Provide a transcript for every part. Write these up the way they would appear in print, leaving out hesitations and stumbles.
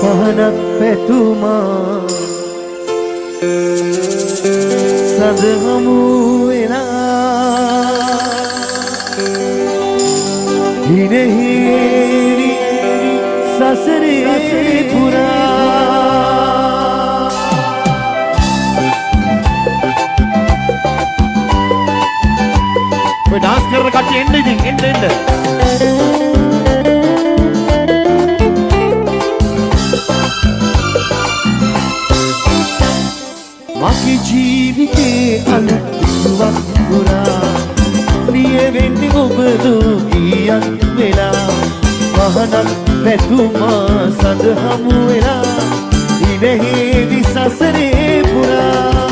පහනක් පැතුමා සද හමු වෙලා හිරෙහිරි සසරේ පුරා ඔය ඩාන්ස් කරන කට්ටිය එන්න ඉතින් එන්න මගේ ජීවිතේ අලුත් විසුවක් පුරා ලියවෙන්නේ ඔබ දුකියක් වෙලා පහනක් පැතුමා සඳ හමු වෙලා ඉනෙහිදි සසරේ පුරා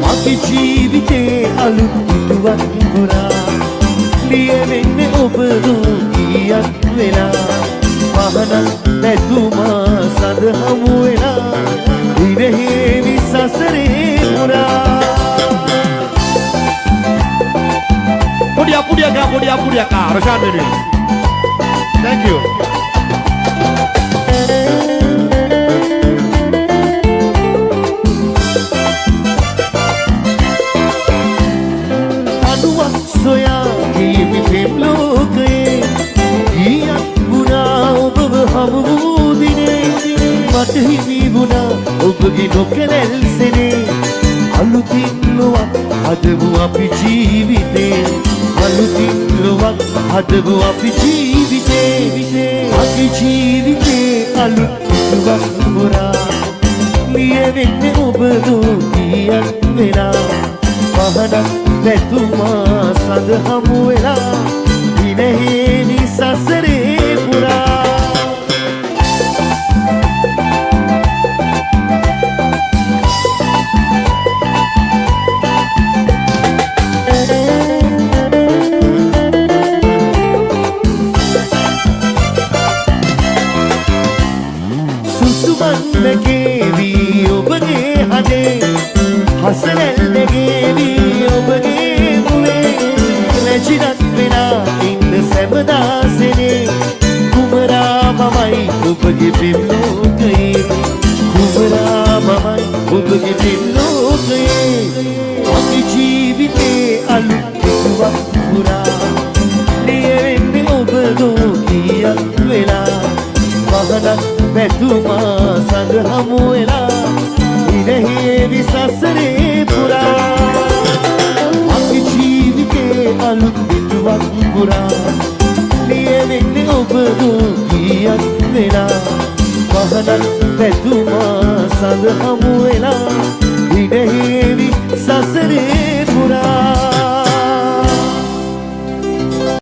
මගේ ජීවිතේ අලුත් විසුවක් පුරා ලියවෙන්නේ ඔබ දුකියක් වෙලා පහනක් පැතුමා සඳ හමු වෙලා ඉනෙහිදි සසරේ පුරා Podia cá, Roshan Miri. Thank you. Anuwa soya kimi pemloke, iya guna obv hamu dine, mathimi guna obgi nokelel sene, alutin luwak adabu api jeevite. අලුතින් ලොවක් හදපු අපි ජීවිතේ අපි ජීවිතේ අලුත් ලොවක් පුරා ලියවෙන්නේ ඔබ දුකියක් වෙලා පහනක් පැතුමා සඳ හමු වෙලා දිනෙහිදි සසරේ පුරා Negevi obge hade hasanel negevi obge mule lejidat vena in semda sene kumara mamai obge pimloke kumara mamai obge pimloke agi jeevite alutuwa pura liyenne ob dukiyak vela පහනක් පැතුමා සඳ හමු වෙලා ඉනෙහිදි සසරේ පුරා අපි ජීවිතේ අලුත් විසුවක් පුරා ලියවෙන්නේ ඔබ දුකියක් වෙලා පහනක් පැතුමා සඳ හමු වෙලා ඉනෙහිදි සසරේ පුරා